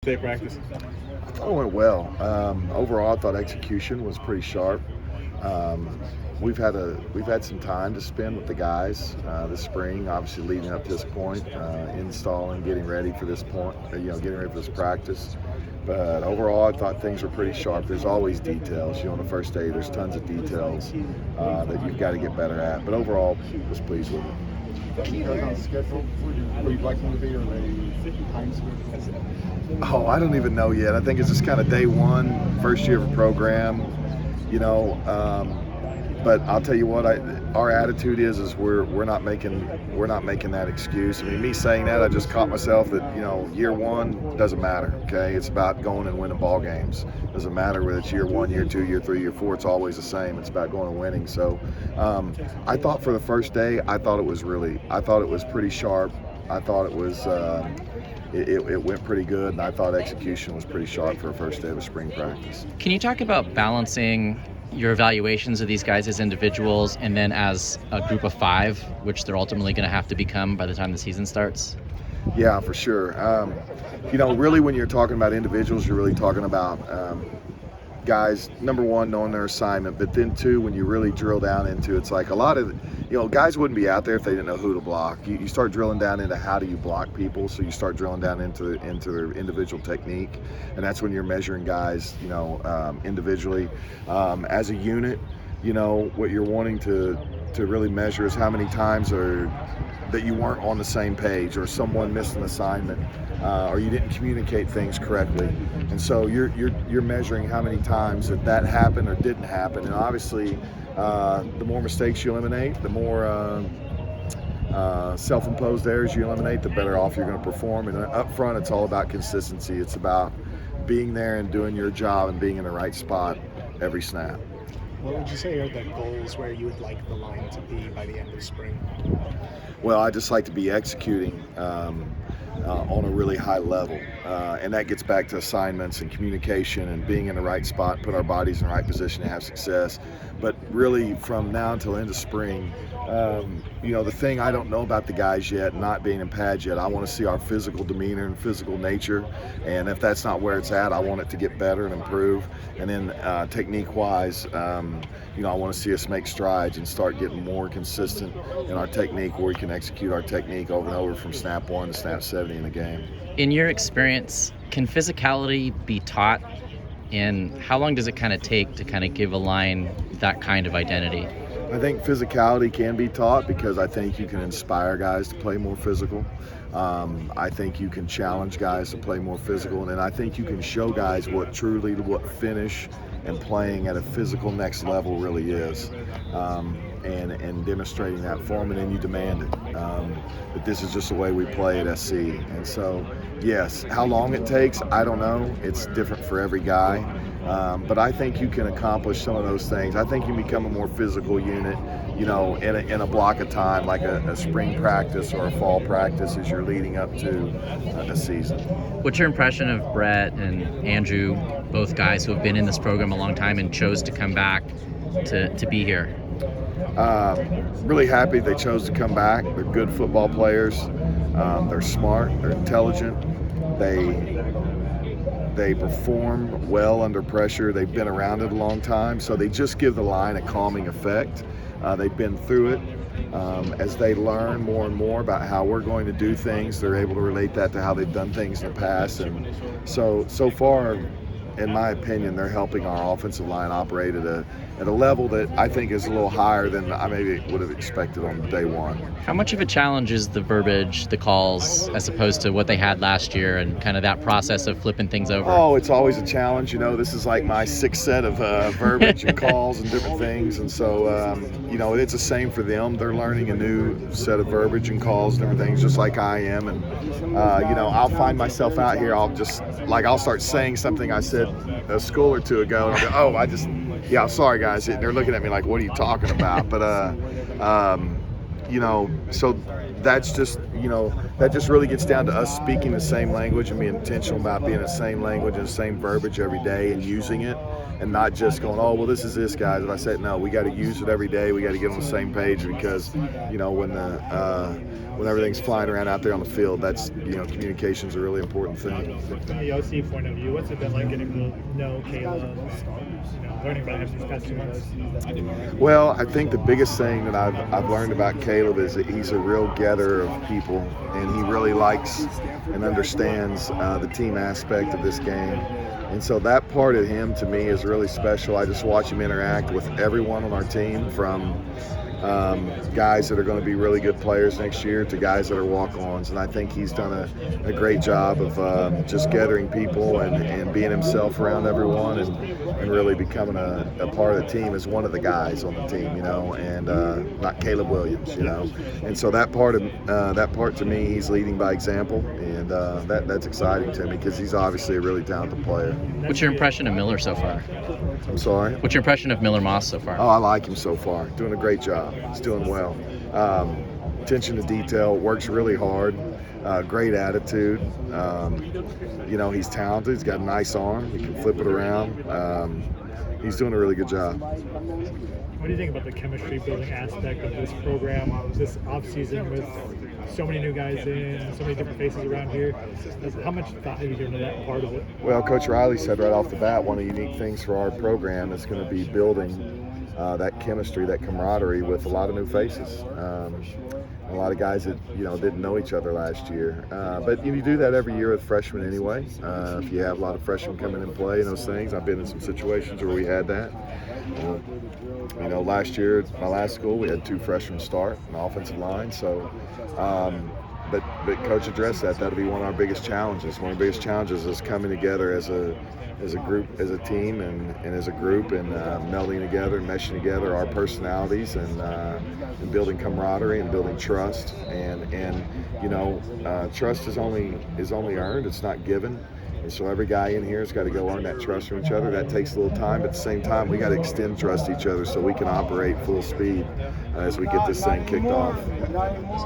day of practice? I thought it went well. Overall, I thought execution was pretty sharp. We've had some time to spend with the guys this spring, obviously leading up to this point, installing, getting ready for this point, getting ready for this practice. But overall, I thought things were pretty sharp. There's always details. On the first day, there's tons of details that you've got to get better at. But overall, I was pleased with it. Can you guys on schedule where you'd like them to be, or a time schedule? Oh, I don't even know yet. I think it's just kind of day one, first year of a program, but I'll tell you what, our attitude is we're not making that excuse. I mean, me saying that, I just caught myself that year one doesn't matter. Okay, it's about going and winning ball games. Doesn't matter whether it's year one, year two, year three, year four. It's always the same. It's about going and winning. So I thought for the first day, I thought it was pretty sharp. I thought it was. It went pretty good, and I thought execution was pretty sharp for a first day of a spring practice. Can you talk about balancing your evaluations of these guys as individuals and then as a group of five, which they're ultimately going to have to become by the time the season starts? Yeah, for sure. Really when you're talking about individuals, you're really talking about guys, number one, knowing their assignment, but then two, when you really drill down into it's like a lot of, guys wouldn't be out there if they didn't know who to block. You start drilling down into how do you block people, so you start drilling down into their individual technique, and that's when you're measuring guys, individually. As a unit, what you're wanting to really measure is how many times that you weren't on the same page, or someone missed an assignment, or you didn't communicate things correctly, and so you're measuring how many times that happened or didn't happen. And obviously, the more mistakes you eliminate, the more self-imposed errors you eliminate, the better off you're going to perform. And up front, it's all about consistency. It's about being there and doing your job and being in the right spot every snap. What would you say are the goals where you would like the line to be by the end of spring? Well, I just like to be executing on a really high level, and that gets back to assignments and communication and being in the right spot, put our bodies in the right position to have success. But really, from now until end of spring, the thing I don't know about the guys yet, not being in pads yet, I want to see our physical demeanor and physical nature, and if that's not where it's at, I want it to get better and improve. And then technique-wise, I want to see us make strides and start getting more consistent in our technique, where we can execute our technique over and over from snap 1 to snap 70 in a game. In your experience, can physicality be taught, and how long does it kind of take to kind of give a line that kind of identity? I think physicality can be taught, because I think you can inspire guys to play more physical. I think you can challenge guys to play more physical, and then I think you can show guys what finish and playing at a physical next level really is, and demonstrating that for them, and then you demand it. But this is just the way we play at SC, and so yes, how long it takes, I don't know. It's different for every guy. But I think you can accomplish some of those things. I think you become a more physical unit, in a block of time, like a spring practice or a fall practice as you're leading up to a season. What's your impression of Brett and Andrew, both guys who have been in this program a long time and chose to come back to be here? Really happy they chose to come back. They're good football players. They're smart. They're intelligent. They perform well under pressure. They've been around it a long time, so they just give the line a calming effect. They've been through it. As they learn more and more about how we're going to do things, they're able to relate that to how they've done things in the past. And so far, in my opinion, they're helping our offensive line operate at a level that I think is a little higher than I maybe would have expected on day one. How much of a challenge is the verbiage, the calls, as opposed to what they had last year, and kind of that process of flipping things over? Oh, it's always a challenge. This is like my sixth set of verbiage and calls and different things. And so, it's the same for them. They're learning a new set of verbiage and calls and different things, just like I am. And, I'll find myself out here. I'll start saying something I said a school or two ago, and I'll go, sorry guys. And they're looking at me like, what are you talking about? But, so that's just, that just really gets down to us speaking the same language and being intentional about being the same language and the same verbiage every day and using it, and not just going, oh, well, this is this, guys. And I said, no, we got to use it every day. We got to get on the same page, because, when everything's flying around out there on the field, that's, communication's a really important thing. From the OC point of view, what's it been like getting to know Caleb, learning about him these past 2 months? Well, I think the biggest thing that I've learned about Caleb is that he's a real getter of people, and he really likes and understands the team aspect of this game. And so that part of him, to me, is really special. I just watch him interact with everyone on our team, from guys that are going to be really good players next year to guys that are walk-ons. And I think he's done a great job of just gathering people and being himself around everyone, and really becoming a part of the team as one of the guys on the team, and not Caleb Williams, And so that part to me, he's leading by example, and that's exciting to me, because he's obviously a really talented player. What's your impression of Miller so far? I'm sorry? What's your impression of Miller Moss so far? Oh, I like him so far. Doing a great job. He's doing well. Attention to detail, works really hard. Great attitude. He's talented. He's got a nice arm. He can flip it around. He's doing a really good job. What do you think about the chemistry building aspect of this program, this offseason, with so many new guys in, so many different faces around here? How much thought have you given to that part of it? Well, Coach Riley said right off the bat, one of the unique things for our program is going to be building that chemistry, that camaraderie with a lot of new faces. A lot of guys that didn't know each other last year, but you do that every year with freshmen anyway. If you have a lot of freshmen coming in play and those things, I've been in some situations where we had that. Last year at my last school, we had 2 freshmen start an offensive line. So, but Coach addressed that. That'll be one of our biggest challenges. One of the biggest challenges is coming together as a group, as a team, and as a group, and melding together and meshing together our personalities, and building camaraderie and building trust. And trust is only earned. It's not given. And so every guy in here has got to go earn that trust from each other. That takes a little time, but at the same time, we got to extend trust to each other so we can operate full speed as we get this thing kicked off.